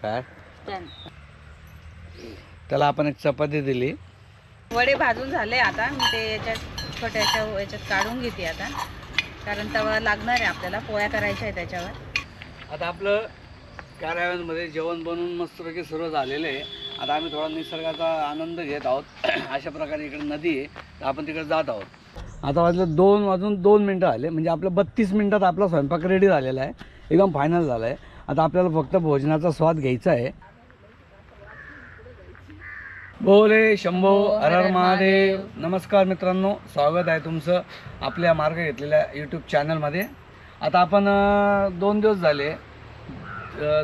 काय त्याला आपण एक चपाती दिली. वडे भाजून झाले. आता मी ते याच्यात छोट्याशा याच्यात काढून घेते आता, कारण तवा लागणार आहे आपल्याला, पोळ्या करायच्या आहे त्याच्यावर. आता आपलं कार्यालयामध्ये जेवण बनवून मस्तपैकी सुरू झालेलं आहे. आता आम्ही थोडा निसर्गाचा आनंद घेत आहोत. अशा प्रकारे इकडे नदी आहे, तर आपण तिकडे जात आहोत. आता वाजलं 2:02 आले, म्हणजे आपलं 32 मिनटात आपला स्वयंपाक रेडी झालेला आहे, एकदम फायनल झाला आहे. आता आपल्याला फक्त भोजनाचा स्वाद घ्यायचा आहे. बोले शंभो हर हर महादेव. नमस्कार मित्रांनो, स्वागत आहे तुमचं आपल्या मार्ग घेतलेल्या यूट्यूब चॅनलमध्ये. आता आपण 2 दिवस झाले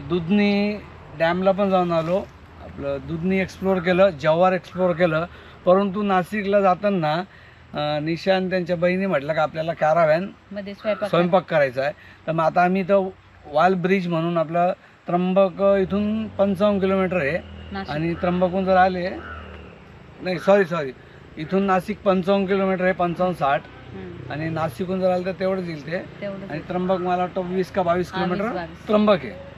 दुधनी डॅमला पण जाऊन आलो, आपलं दुधनी एक्सप्लोअर केलं, जव्हार एक्सप्लोअर केलं. परंतु नाशिकला जाताना निशान त्यांच्या बहिणी म्हटलं का आपल्याला कॅराव्हॅनमध्ये स्वयंपाक करायचा आहे. तर मग आता आम्ही इथं वाल ब्रिज म्हणून आपलं त्र्यंबक इथून 55 किलोमीटर आहे, आणि त्र्यंबकहून जर आले नाही सॉरी इथून नाशिक 55 किलोमीटर आहे, 55-60, आणि नाशिकहून जर आलं तर तेवढंच येईल ते. आणि त्र्यंबक मला वाटतं 20 का 22 किलोमीटर त्र्यंबक आहे.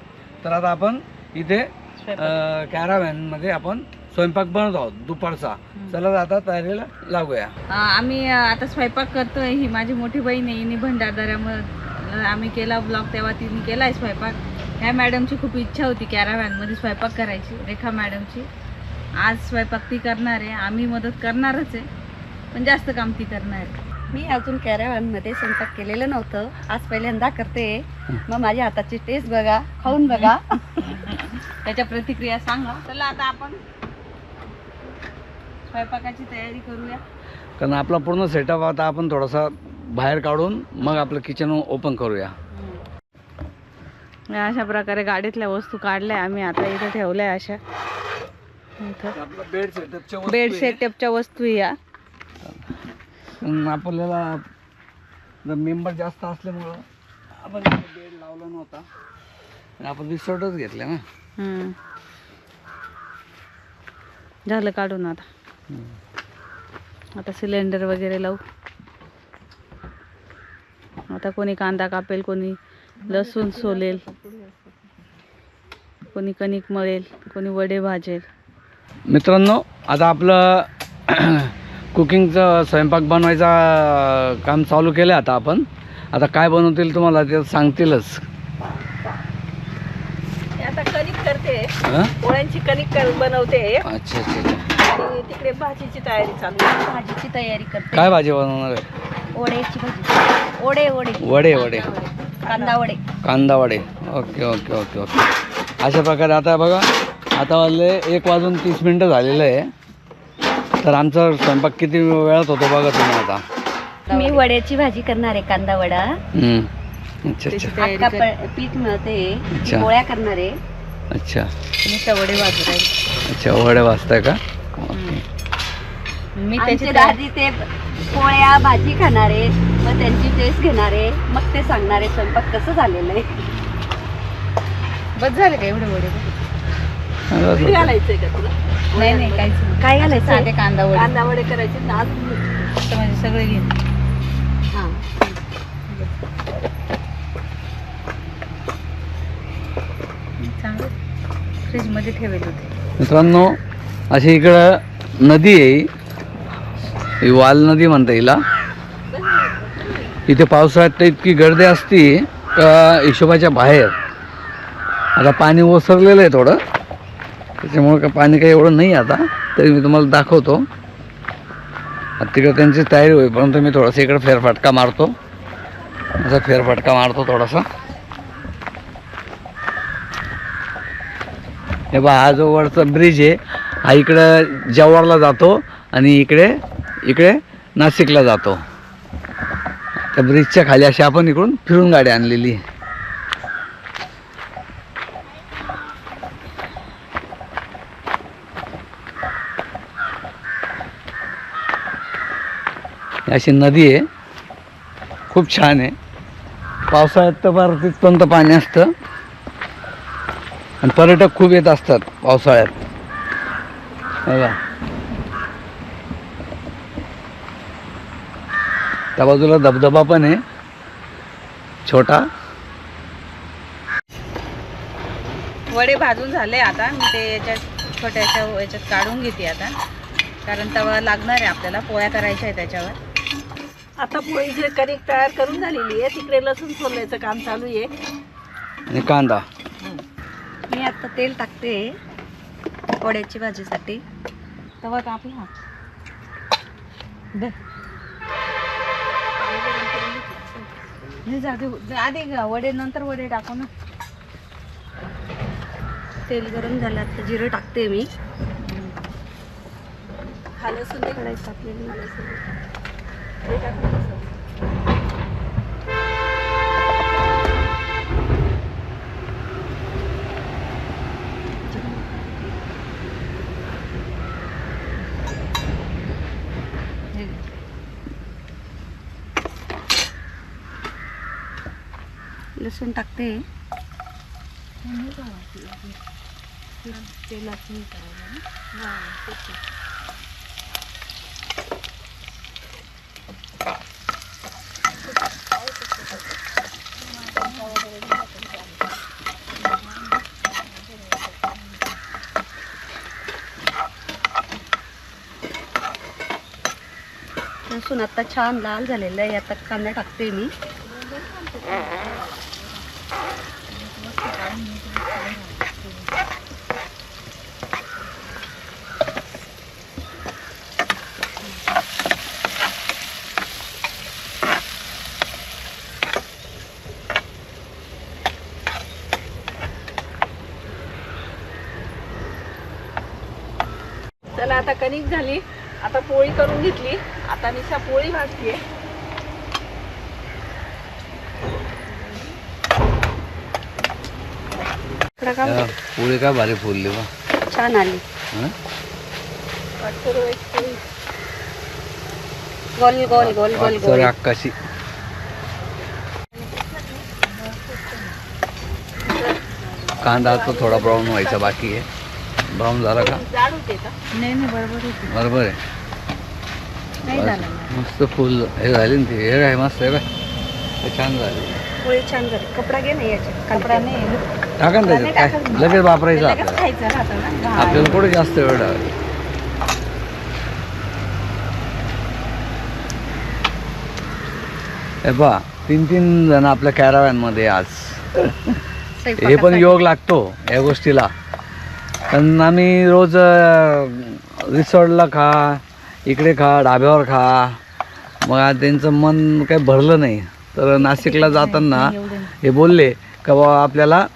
तर आता आपण इथे कॅराव्हॅनमध्ये आपण स्वयंपाक बनवत आहोत दुपारचा. चला आता तयारीला लागूया. आम्ही आता स्वयंपाक करतोय. ही माझी मोठी बहीण आहे, हिने भंडारदऱ्यामध्ये आम्ही केला ब्लॉग, तेव्हा तिने केलाय स्वयंपाक. ह्या मॅडमची खूप इच्छा होती कॅराव्हॅनमध्ये स्वयंपाक करायची, रेखा मॅडमची. आज स्वयंपाक ती करणार आहे, आम्ही मदत करणारच आहे, पण जास्त काम ती करणार आहे. मी अजून कॅराव्हॅनमध्ये स्वयंपाक केलेलं नव्हतं, आज पहिल्यांदा करते. मग माझ्या हाताची टेस्ट बघा, खाऊन बघा, त्याच्या प्रतिक्रिया सांगा. चला आता आपण स्वयंपाकाची तयारी करूया. कारण आपला पूर्ण सेटअप आता आपण थोडासा बाहेर काढून मग आपलं किचन ओपन करूया. अशा प्रकारे गाडीतल्या वस्तू काढल्या आम्ही, आता इथे ठेवल्या अशा. बेड सेटअपच्या वस्तू या. आपल्याला मेंबर जास्त असल्यामुळं आपण बेड लावला नव्हता, आपण रिसॉर्टच घेतले ना. झालं काढून. आता सिलेंडर वगैरे लावू. आता कोणी कांदा कापेल, कोणी लसूण सोलेल, कोणी कणिक मळेल, कोणी वडे भाजेल. मित्रांनो, आता आपलं कुकिंगचं स्वयंपाक बनवायचा काम चालू केलं. आता आपण आता काय बनवतील तुम्हाला ते सांगतीलच. आता कणिक करते, पोळ्यांची कणिक बनवते. अच्छा अच्छा. आणि तिकडे भाजीची तयारी चालू आहे. भाजीची तयारी करते. काय भाजी बनवणार आहे? वड्याची भाजी. वडे वडे कांदा वडे. Okay okay okay okay. अशा प्रकारे आता बघा, आता वाजले 1:30 झालेलं आहे. तर आमचा स्वयंपाक किती वेळात होतो बघा तुम्ही. आता मी वड्याची भाजी करणार आहे, कांदा वडा. अच्छा अच्छा. पीठ मिळते, पोळ्या करणार आहे. अच्छा वडे भाजू राहील. अच्छा, वडे भाजताय का? मी त्याची आधी ते पोळ्या भाजी खाणार आहे, मग त्यांची टेस्ट घेणार आहे, मग ते सांगणार आहे स्वयंपाक कसं झालेलं आहे. बस झाले का एवढे वडे? घालायचंय का तुला? नाही काहीच नाही. काय घालायचं? साधे कांदा वडे करायचे ना, म्हणजे सगळे घे. हां, चांगलं फ्रीजमध्ये ठेवले होते. मित्रांनो, अशी इकडं नदी आहे, ही वाल नदी म्हणता येईल. इथे पावसाळ्यात तर इतकी गर्दी असती का हिशोबाच्या बाहेर. आता पाणी ओसरलेलं आहे थोडं, त्याच्यामुळे का पाणी काही एवढं नाही आता, तरी मी तुम्हाला दाखवतो. आता तिकडे त्यांची तयारी होई, परंतु मी थोडासा इकडे फेरफटका मारतो. असा फेरफटका मारतो थोडासा. हे बा, हा जो वरचा ब्रिज आहे हा इकडं जव्हारला जातो आणि इकडे नाशिकला जातो. त्या ब्रिजच्या खाली अशी आपण इकडून फिरून गाडी आणलेली आहे. अशी नदी आहे, खूप छान आहे. पावसाळ्यात तर फार तिथपर्यंत पाणी असतं, आणि पर्यटक खूप येत असतात पावसाळ्यात. बघा, त्या बाजूला धबधबा पण आहे छोटा. वडे भाजून झाले आता मी ते याच्यात छोट्याशा याच्यात काढून घेते आता, कारण तवा लागणार आहे आपल्याला, पोळ्या करायच्या आहे त्याच्यावर. आता पोळीची कणिक तयार करून झालेली आहे. तिकडे लसूण सोलायचं काम चालू आहे. आणि कांदा. मी आता तेल टाकते वड्याची भाजीसाठी. तवा टाकला आधी वडे नंतर वडे टाकू ना. तेल गरम झालं आता जिरं टाकते मी. हा लसूण ते कढईत टाकलेली हे टाकलं लसूण. लसूण टाकते. लसूण आता छान लाल झालेलं आहे. आता कांदा टाकते मी. चला आता कणिक झाली. आता पोळी करून घेतली. आता निशा पोळी भाजतीये. पोळी काय भारी फुलली बा. छान आली. गोल गोल गोल गोल गोल. अक्काशी. कांदा तो थोडा ब्राऊन व्हायचा बाकी आहे. ब्राऊन झाला का? जाड होते का? नाही बरोबर होती. बरोबर आहे. नाही झालं. मस्त फुल हे झाली ना ती. हे काय मस्त आहे बाय. हे छान झाली. पोळी छान झाली. कपडा घे ना याच्यात. कपडा नाही टाका ना त्याच्यात. काय लगेच वापरायचं आपल्याला. खायचं राहतं ना. आपल्याला कुठे जास्त वेळ लागेल. हे पहा 3-3 जण आपल्या कॅरावॅन मध्ये आज. हे पण योग लागतो या गोष्टीला. पण आम्ही रोज रिसॉर्टला खा, इकडे खा, ढाब्यावर खा. मग आज त्यांचं मन काही भरलं नाही. तर नाशिकला जाताना हे बोलले का बाबा आपल्याला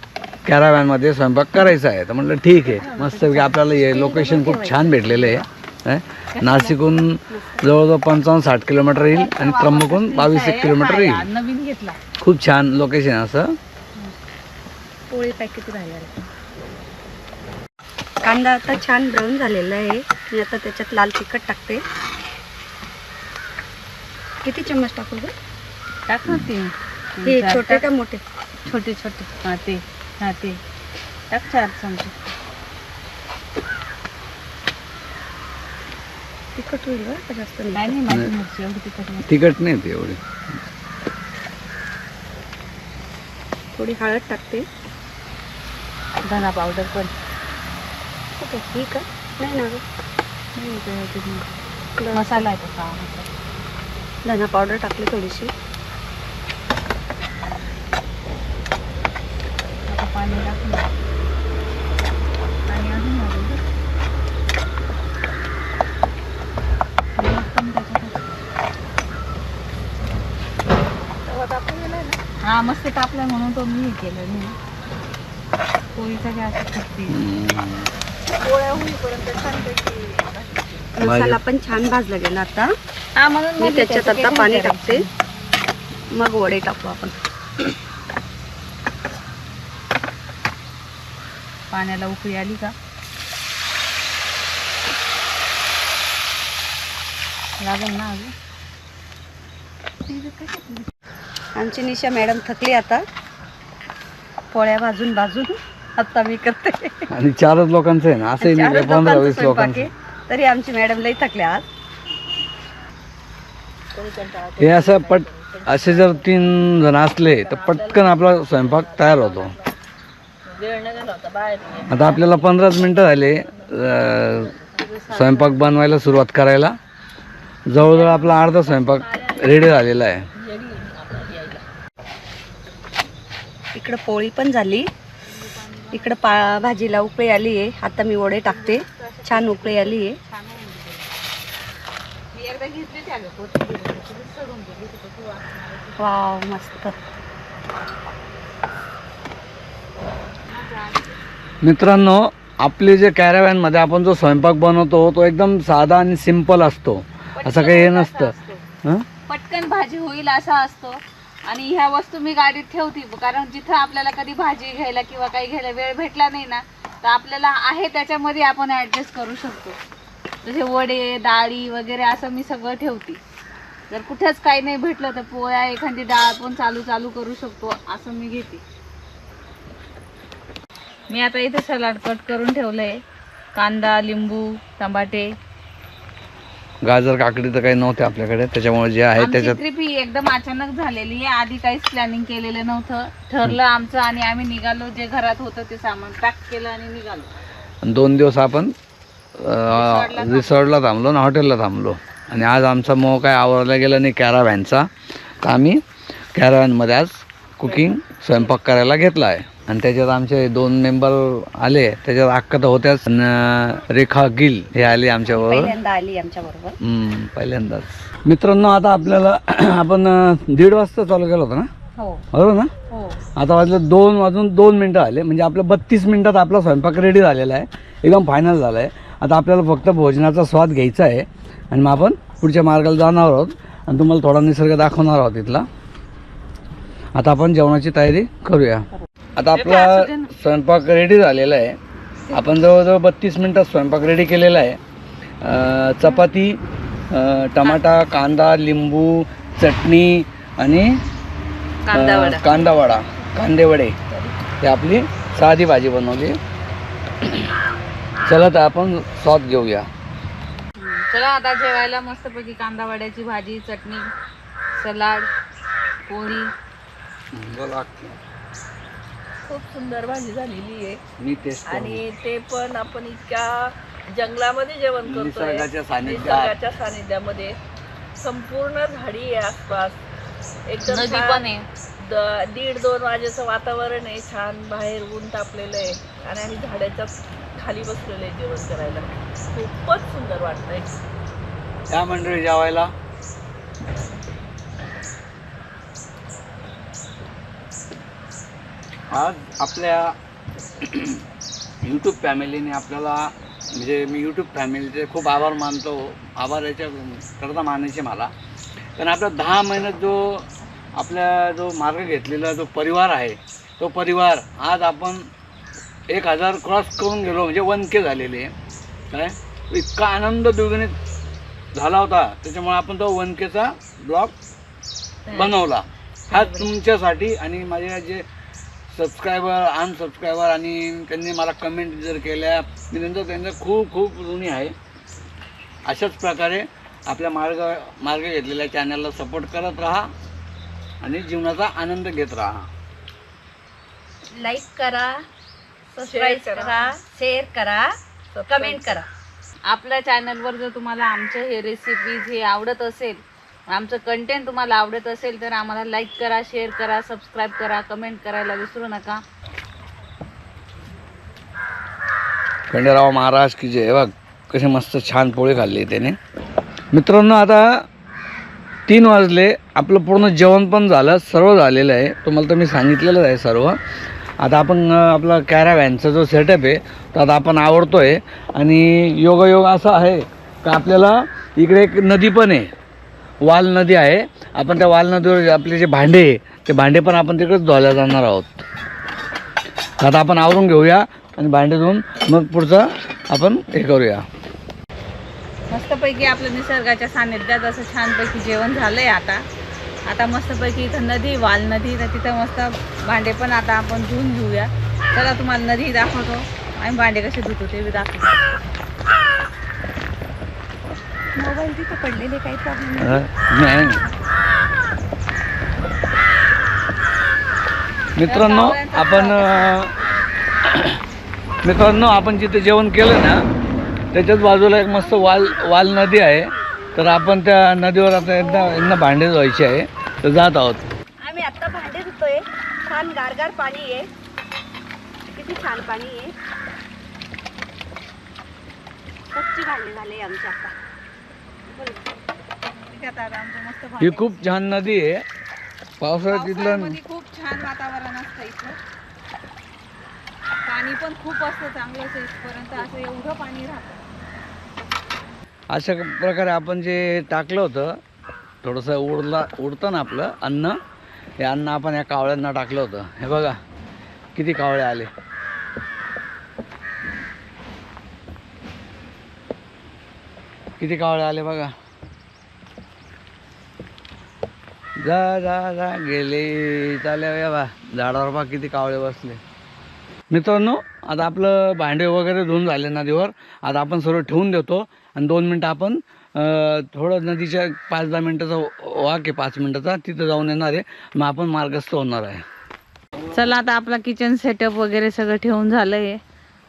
कॅरावॅनमध्ये स्वयंपाक करायचा आहे. तर म्हटलं ठीक आहे. मस्त आपल्याला हे लोकेशन खूप छान भेटलेलं आहे. नाशिकहून जवळजवळ 55-60 किलोमीटर येईल आणि त्र्यंबकहून 22-1 किलोमीटर येईल. नवीन घेतला. खूप छान लोकेशन असं. पोळी पॅकेट राहिला. कांदा आता छान ब्राऊन झालेला आहे. मी आता त्याच्यात लाल तिखट टाकते. किती चम्मच टाकू गं? टाक ना ते. हे छोटे का मोठे? छोटे छोटे. हा ते टाक 4 चमचे. तिखट होईल का जास्त? नाही माझी मिरची एवढी तिखट नाही. तिखट नाही ते एवढी. थोडी हळद टाकते. धना पावडर पण. ही का? नाही ना गं. मसाला आहे तो. धना पावडर टाकली थोडीशी. आता पाणी टाकलं. आणि अजून हा मस्त तापलाय म्हणून तो मी हे केलं नाही. पोळीचा गॅस करते. पोळ्या होईपर्यंत छानपैकी मसाला पण छान भाजला गेला आता. हा म्हणून मी त्याच्यात आता पाणी टाकते. मग वडे टाकू आपण. पाण्याला उकळी आली का लागेल ना अजून. आमची निशा मॅडम थकली आता. पोळ्या भाजून आता मी करते. आणि 4 लोकांचं आहे ना. असंही नाही 15-20 लोकांचं. तरी आमची मॅडम लई थकले आज. हे असं असे जर 3 जण असले तर पटकन आपला स्वयंपाक तयार होतो. वेळ नाही झाला होता बाहेर. आता आपल्याला 15 मिनटं झाले स्वयंपाक बनवायला सुरुवात करायला. जवळजवळ आपला अर्धा स्वयंपाक रेडी झालेला आहे. इकडं पोळी पण झाली, इकडं भाजीला उकळी आली आहे. आता मी वडे टाकते. छान उकळी आली आहे. वाव मस्त. मित्रांनो, आपले जे कॅराव्हॅनमध्ये आपण जो स्वयंपाक बनवतो तो एकदम साधा आणि सिंपल असतो. असं काही हे नसतं. हं? पटकन भाजी होईल असा असतो. आणि ह्या वस्तू मी गाडीत ठेवते, कारण जिथं आपल्याला कधी भाजी घ्यायला किंवा काही घ्यायला वेळ भेटला नाही ना, तर आपल्याला आहे त्याच्यामध्ये आपण ॲडजस्ट करू शकतो. जसे वडे, डाळी वगैरे असं मी सगळं ठेवते. जर कुठंच काही नाही भेटलं तर पोळ्या, एखादी डाळ पण चालू करू शकतो असं मी घेते. मी आता इथे सलाड कट करून ठेवलंय. कांदा, लिंबू, टमाटे. गाजर काकडी तर काही नव्हते आपल्याकडे, त्याच्यामुळे जे आहे त्याच्यात ट्रिप ही एकदम अचानक झालेली आहे. आधी काहीच प्लॅनिंग केलेलं नव्हतं. ठरलं आमचं आणि आम्ही निघालो. जे घरात होतं ते सामान पॅक केलं आणि निघालो. 2 दिवस आपण रिसॉर्टला थांबलो ना, हॉटेलला थांबलो. आणि आज आमचा मोह काय आवरला गेला नाही कॅराव्हॅनचा. तर आम्ही कॅराव्हॅनमध्ये आज कुकिंग स्वयंपाक करायला घेतला आहे. आणि त्याच्यात आमचे 2 मेंबर आले. त्याच्यात अक्का तर होत्याच, रेखा गिल हे आली आमच्याबरोबर. पहिल्यांदा आली आमच्याबरोबर. पहिल्यांदाच. मित्रांनो, आता आपल्याला आपण 1:30 वाजता चालू केलं होतं ना, हो बरोबर ना? हो. आता वाजलं 2 वाजून 2 मिनटं आले. म्हणजे आपलं 32 मिनटात आपला स्वयंपाक रेडी झालेला आहे. एकदम फायनल झाला आहे. आता आपल्याला फक्त भोजनाचा स्वाद घ्यायचा आहे आणि मग आपण पुढच्या मार्गाला जाणार आहोत आणि तुम्हाला थोडा निसर्ग दाखवणार आहोत इथला. आता आपण जेवणाची तयारी करूया. आता आपला स्वयंपाक रेडी झालेला आहे. आपण जवळजवळ 32 मिनटात स्वयंपाक रेडी केलेला आहे. चपाती, टमाटा, कांदा, लिंबू, चटणी आणि कांदे वडे हे आपली साधी भाजी बनवली. चला तर आपण स्वाद घेऊया. चला आता जेवायला मस्तपैकी कांदा वड्याची भाजी, चटणी, सलाड, पोळी. खूप सुंदर भाजी झालेली आहे. मी टेस्ट आणि ते पण आपण इतक्या जंगलामध्ये जेवण करतोय. निसर्गाच्या निसर्गाच्या सानिध्यामध्ये. संपूर्ण झाडी आहे आसपास. एकदम नदी छान. पण आहे. 1:30-2 वाजेचं वातावरण आहे. छान बाहेर ऊन तापलेलं आहे आणि आम्ही झाडाच्या खाली बसलेलं आहे जेवण करायला. खूपच सुंदर वाटतंय. त्या मंडळी जेवायला. आज आपल्या यूट्यूब फॅमिलीने आपल्याला, म्हणजे मी यूट्यूब फॅमिलीचे खूप आभार मानतो. आभार याच्या करता मानायचे मला. कारण आपल्या 10 महिन्यात जो मार्ग घेतलेला जो परिवार आहे, तो परिवार आज आपण 1000 क्रॉस करून गेलो. म्हणजे 1K झालेले काय. इतका आनंद द्विगुणित झाला होता. त्याच्यामुळे आपण तो 1Kचा ब्लॉग बनवला. हा तुमच्यासाठी आणि माझे जे सबस्क्रायबर, अनसबस्क्रायबर आणि त्यांनी मला कमेंट जर केल्या, मी त्यांचं खूप खूप ऋणी आहे. अशाच प्रकारे आपल्या मार्ग घेतलेल्या चॅनलला सपोर्ट करत राहा आणि जीवनाचा आनंद घेत राहा. लाईक करा, सबस्क्राईब करा, शेअर करा, कमेंट करा. आपल्या चॅनलवर जर तुम्हाला आमचं हे रेसिपीज हे आवडत असेल, आमचं कंटेंट तुम्हाला आवडत असेल तर आम्हाला लाईक करा, शेअर करा, सबस्क्राईब करा, कमेंट करायला विसरू नका. खंडेराव महाराज की जय. बघ कसे मस्त छान पोळी खाल्ली त्याने. मित्रांनो, आता 3 वाजले. आपलं पूर्ण जेवण पण झालं, सर्व झालेलं आहे. तुम्हाला तर मी सांगितलेलंच आहे सर्व. आता आपण आपला कॅराव्हॅनचा जो सेटअप आहे तो आता आपण आवडतो आहे. आणि योगायोग असा आहे का आपल्याला इकडे एक नदी पण आहे, वाल नदी आहे. आपण त्या वाल नदीवर आपले जे भांडे आहे ते भांडे पण आपण तिकडेच धुवायला जाणार आहोत. आता आपण आवरून घेऊया आणि भांडे धुवून मग पुढचं आपण हे करूया. मस्तपैकी आपलं निसर्गाच्या सानिध्यात असं छानपैकी जेवण झालंय. आता मस्तपैकी इथं नदी, वाल नदी, तर तिथं मस्त भांडे पण आता आपण धुवून घेऊया. चला तुम्हाला नदी दाखवतो आणि भांडे कसे धुतो ते बी दाखवतो. मोबाईल तिथं पडलेले, काही प्रॉब्लेम नाही. मित्रांनो, आपण मित्रांनो, आपण जिथे जेवण केलं ना त्याच्याच बाजूला एक मस्त वाल नदी आहे. तर आपण त्या नदीवर आता यांना भांडे धुवायचे आहे, तर जात आहोत. आम्ही आता भांडे धुतोय. छान गारगार पाणी आहे. किती छान पाणी आहे. स्वच्छ भांडे झाले आमचे आता. ही खूप छान नदी आहे. पावसाळ्यात तिथलं पावसाळ्यामध्ये खूप छान वातावरण असतं इथं. पाणी पण खूप असतं चांगलं इथपर्यंत. असं एवढं पाणी राहतं. अशा प्रकारे आपण जे टाकलं होतं थोडंसं उडतं ना आपलं अन्न, हे अन्न आपण या कावळ्यांना टाकलं होतं. हे बघा किती कावळे आले. किती कावळे आले बघा. जा जा जा गेले चाले बा. झाडावर बा किती कावळे बसले. मित्रांनो, आता आपलं भांडे वगैरे धुवून झाले नदीवर. आता आपण सर्व ठेवून देतो आणि 2 मिनटं आपण थोडं नदीच्या 5-10 मिनटाचा वाक आहे, 5 मिनटाचा, तिथं जाऊन येणार आहे. मग आपण मार्गस्थ होणार आहे. चला आता आपला किचन सेटअप वगैरे सगळं ठेवून झालंय.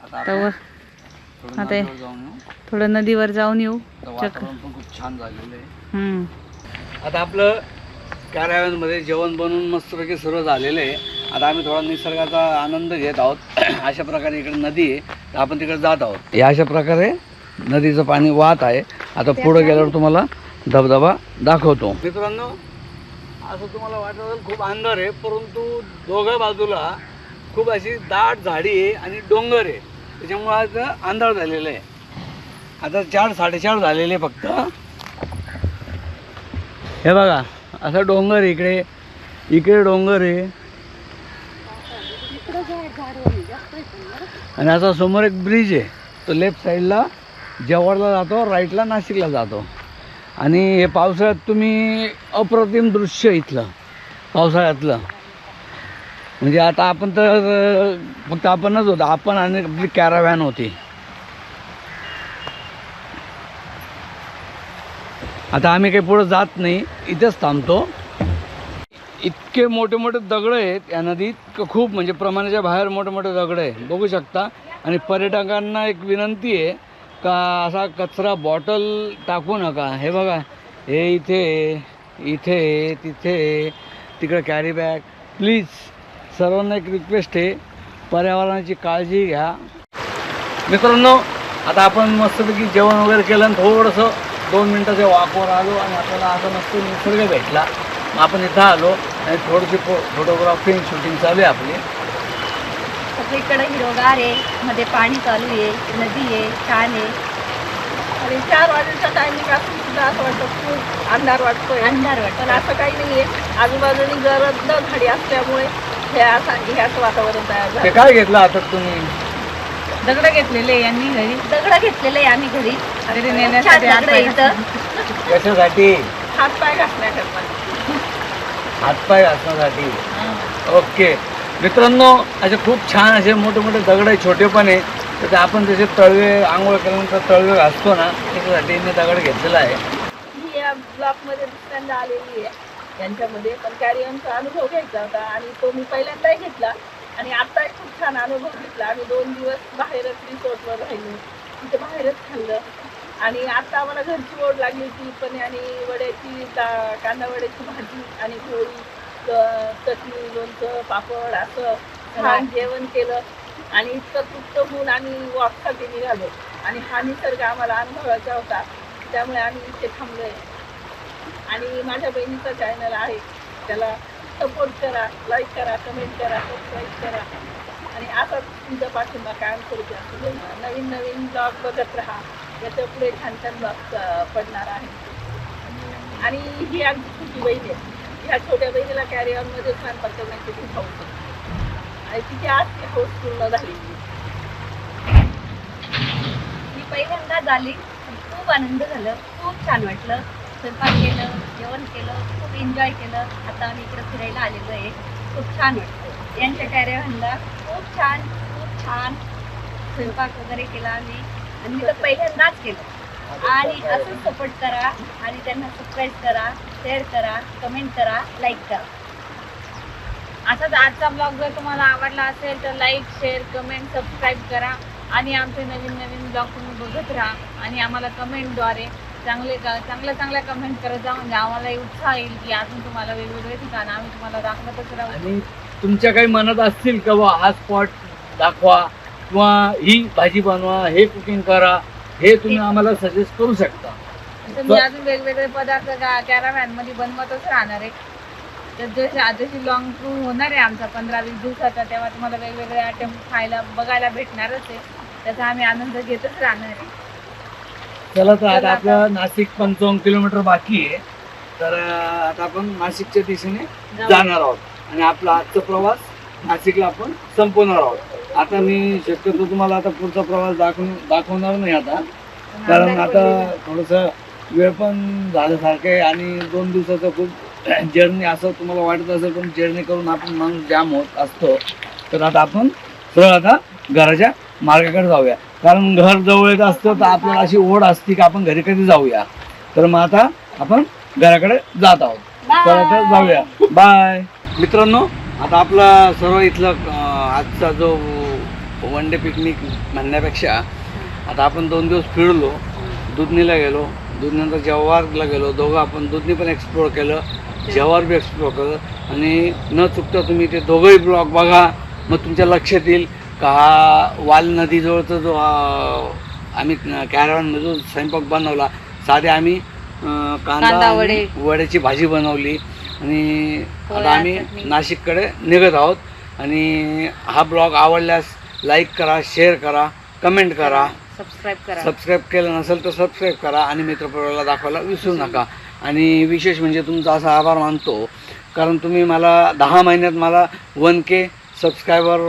आता तर थोडं आता नदीवर जाऊन येऊ. थोडं नदीवर जाऊन येऊ. तर वातावरण पण खूप छान झालेलं आहे. हम्म. आता आपलं कार्यालयांमध्ये जेवण बनवून मस्तपैकी सुरू झालेलं आहे. आता आम्ही थोडा निसर्गाचा आनंद घेत आहोत. अशा प्रकारे इकडे नदी आहे, तर आपण तिकडे जात आहोत. या अशा प्रकारे नदीचं पाणी वाहत आहे. आता पुढे गेल्यावर तुम्हाला धबधबा दाखवतो. मित्रांनो, असं तुम्हाला वाटत असेल खूप अंधार आहे, परंतु दोघा बाजूला खूप अशी दाट झाडी आहे आणि डोंगर आहे. त्याच्यामुळे आज अंधार झालेला आहे. आता 4-4:30 झालेले फक्त. हे बघा असं डोंगर आहे इकडे. इकडे डोंगर आहे आणि असा समोर एक ब्रिज आहे. तो लेफ्ट साईडला जव्हारला जातो, राईटला नाशिकला जातो. आणि हे पावसाळ्यात तुम्ही अप्रतिम दृश्य इथलं पावसाळ्यातलं. म्हणजे आता आपण तर फक्त आपणच होतो, आपण आणि आपली कॅराव्हॅन होती. आता आम्ही काही पुढे जात नाही, इथेच थांबतो. इतके मोठे मोठे दगड आहेत या नदीत, खूप म्हणजे प्रमाणाच्या बाहेर मोठे मोठे दगड आहे, बघू शकता. आणि पर्यटकांना एक विनंती आहे का असा कचरा बॉटल टाकू नका. हे बघा, हे इथे इथे तिथे तिकडे कॅरी बॅग. प्लीज सर्वांना एक रिक्वेस्ट आहे, पर्यावरणाची काळजी घ्या. मित्रांनो, आता आपण मस्तपैकी जेवण वगैरे केलं आणि थोडंसं 2 मिनटाच्या वॉकवर आलो आणि आपल्याला आता मस्त निसर्ग भेटला. मग आपण इथं आलो आणि थोडीशी फोटोग्राफी शूटिंग चालू आहे आपली. सगळीकडे हिरवगार आहे. मध्ये पाणी चालू आहे. नदी आहे. छान आहे. आणि 4 वाजेच्या टायमिंग असून सुद्धा असं वाटतं खूप अंधार वाटतोय. अंधार पण वाटतं. असं काही नाहीये. आजूबाजूनी गरज झाडी असल्यामुळे ह्याच वातावरण तयार ते झालं. काय घेतलं आता तुम्ही? दगड घेतलेले यांनी घरी. दगड घेतलेले आहे आम्ही घरी. घरी छान नेण्यासाठी दगड आहे इथं. कशासाठी? हातपाय घासण्याकरता. हातपाय घासण्यासाठी. ओके मित्रांनो, असे खूप छान असे मोठे मोठे दगड आहे, छोटे पण आहे. तर ते आपण जसे तळवे आंघोळ केल्यानंतर तळवे घासतो ना, त्याच्यासाठी यांनी दगड घेतलेला आहे. मी या ब्लॉकमध्ये दुसऱ्यांदा आलेली आहे यांच्यामध्ये, पण कॅरियनचा अनुभव घ्यायचा होता आणि तो मी पहिल्यांदाही घेतला. आणि आता एक खूप छान अनुभव घेतला. आम्ही 2 दिवस बाहेरच रिसॉर्टवर राहिलो, तिथे बाहेरच खाल्लं. आणि आता आम्हाला घरची ओढ लागली होती पण, आणि वड्याची कांदा वड्याची भाजी आणि पोळी, चटणी, लोणचं, पापड असं छान जेवण केलं. आणि इतकं तृप्त होऊन आम्ही वॉकसाठी निघालो. आणि हा निसर्ग आम्हाला अनुभवायचा होता, त्यामुळे आम्ही इथे थांबलोय. आणि माझ्या बहिणीचा चॅनल आहे, त्याला सपोर्ट करा, लाईक करा, कमेंट करा, सबस्क्राईब करा. आणि असाच तुमचा पाठिंबा कायम करू द्या. नवीन नवीन ब्लॉग बघत राहा. याच्या पुढे छान छान ब्लॉग पडणार आहे. आणि ही आमची छोटी बहीण आहे. ह्या छोट्या बहिणीला कॅरियरमध्ये स्वयंपाक करण्याची खूप हौस होती आणि तिची आज ती हौस पूर्ण झाली. मी पहिल्यांदा झाली. खूप आनंद झालं. खूप छान वाटलं. स्वयंपाक केलं, जेवण केलं, खूप एन्जॉय केलं. आता आम्ही इकडे फिरायला आलेलो आहे. खूप छान वाटतं. यांच्या कॅरियरला खूप छान स्वयंपाक वगैरे केला आम्ही. आणि मी तर पहिल्यांदाच केलं. आणि असंच सपोर्ट करा आणि त्यांना सबस्क्राईब करा, शेअर करा, कमेंट करा, लाईक करा. असाच आजचा ब्लॉग जर तुम्हाला आवडला असेल तर लाईक, शेअर, कमेंट, सबस्क्राईब करा आणि आमचे नवीन नवीन ब्लॉग तुम्ही बघत राहा आणि आम्हाला कमेंटद्वारे चांगल्या कमेंट करत जा, म्हणजे आम्हाला उत्साह येईल की अजून तुम्हाला वेगवेगळे ठिकाणं आम्ही तुम्हाला दाखवतच राहू. आणि तुमच्या काही मनात असतील का बा हा स्पॉट दाखवा किंवा ही भाजी बनवा, हे कुकिंग करा, हे तुम्ही आम्हाला सजेस्ट करू शकता. तर मी अजून वेगवेगळे पदार्थ कॅराव्हॅन मध्ये बनवतच राहणार आहे. तर जशी लॉंग टूर होणार आहे आमचा 15-20 दिवसाचा, तेव्हा तुम्हाला वेगवेगळे आयटम खायला बघायला भेटणारच आहे. त्याचा आम्ही आनंद घेतच राहणार आहे. चला तर आता आपलं नाशिक 55 किलोमीटर बाकी आहे. तर आता आपण नाशिकच्या दिशेने जाणार आहोत आणि आपला आजचा प्रवास नाशिकला आपण संपवणार आहोत. आता मी शक्यतो तुम्हाला आता पुढचा प्रवास दाखवणार नाही आता, कारण आता थोडंसं वेळ पण झाल्यासारखं आहे आणि 2 दिवसाचं खूप जर्नी असं तुम्हाला वाटत असेल, पण जर्नी करून आपण माणूस जाम होत असतो. तर आता आपण सरळ आता घराच्या मार्गाकडे जाऊया, कारण घर जवळ येत असतं तर आपल्याला अशी ओढ असते की आपण घरी कधी जाऊया. तर मग आता आपण घराकडे जात आहोत. तर आता जाऊया. बाय मित्रांनो. आता आपला सर्व इथलं आजचा जो वन डे पिकनिक म्हणण्यापेक्षा आता आपण 2 दिवस फिरलो. दुधनीला गेलो, दुधनीनंतर जव्हारला गेलो. दोघं आपण दुधनी पण एक्सप्लोअर केलं, जव्हार बी एक्सप्लोअर केलं आणि न चुकता तुम्ही ते दोघंही ब्लॉग बघा. मग तुमच्या लक्षात येईल का हा वाल नदीजवळचा जो आम्ही कॅरॅव्हॅनमध्ये जो स्वयंपाक बनवला, साधे आम्ही कांदा वड्याची भाजी बनवली आणि आता आम्ही नाशिककडे निघत आहोत. आणि हा ब्लॉग आवडल्यास लाईक करा, शेअर करा, कमेंट करा, सबस्क्राईब केलं नसेल तर सबस्क्राईब करा आणि मित्रपरिवाराला दाखवायला विसरू नका. आणि विशेष म्हणजे तुमचा असा आभार मानतो, कारण तुम्ही मला 10 महिन्यात मला 1K सबस्क्रायबर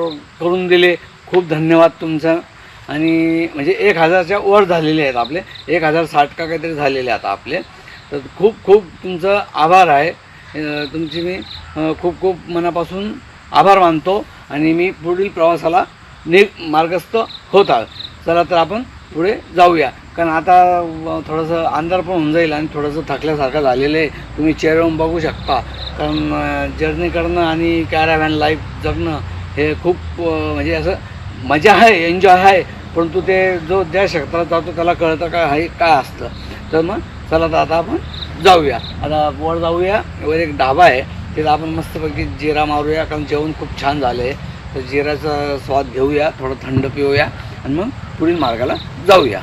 करून दिले. खूप धन्यवाद तुमचं. आणि म्हणजे 1000च्या वर झालेले आहेत आपले, 1060 का काहीतरी झालेले आता आपले. तर खूप खूप तुमचं आभार आहे. तुमची मी खूप खूप मनापासून आभार मानतो आणि मी पुढील प्रवासाला मार्गस्थ होत आहे. चला तर आपण पुढे जाऊया, कारण आता थोडंसं अंधार पण होऊन जाईल आणि थोडंसं थकल्यासारखं झालेलं आहे. तुम्ही चेहऱ्यावरून बघू शकता, कारण जर्नी करणं आणि कॅराव्हॅन लाईफ जगणं हे खूप म्हणजे असं मजा आहे, एन्जॉय आहे, परंतु ते जो ज्या क्षेत्रात जातो त्याला कळतं काय असतं. तर मग चला तर आता आपण जाऊया. आता वर जाऊया, वर एक ढाबा आहे, तिथं आपण मस्तपैकी जिरा मारूया, कारण जेवण खूप छान झालं आहे. तर जिराचा स्वाद घेऊया, थोडं थंड पिऊया आणि मग पुढील मार्गाला जाऊया.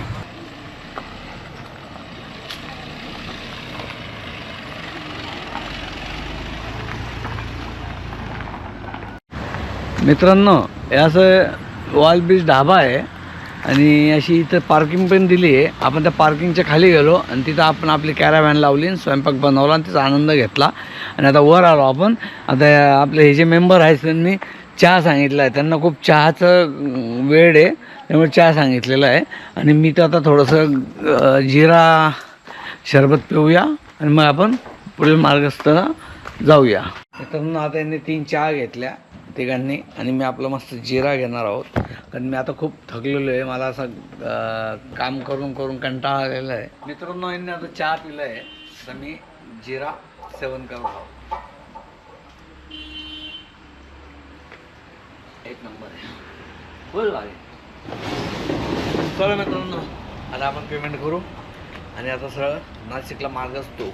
मित्रांनो, हे असं वॉल बीच ढाबा आहे आणि अशी इथं पार्किंग पण दिली आहे. आपण त्या पार्किंगच्या खाली गेलो आणि तिथं आपण आपली कॅराव्हॅन लावली आणि स्वयंपाक बनवला आणि त्याचा आनंद घेतला. आणि आता वर आलो आपण. आता आपले हे जे मेंबर आहेत त्यांनी चहा सांगितला आहे, त्यांना खूप चहाचं वेळ आहे, त्यामुळे चहा सांगितलेला आहे. आणि मी तर आता थोडंसं जिरा शरबत पिऊया आणि मग आपण पुढील मार्गस्थाला जाऊया. मित्रांनो, आता यांनी 3 चहा घेतल्या तिघांनी आणि मी आपलं मस्त जिरा घेणार आहोत, कारण मी आता खूप थकलेलो आहे. मला असं काम करून करून कंटाळा आलेला आहे. मित्रांनो, यांनी आता चहा पिलं आहे तर मी जिरा सेवन करत आहोत. एक नंबर आहे, बोल भाई. चला मित्रांनो, आता आपण पेमेंट करू आणि आता सरळ नाशिकला मार्ग असतो.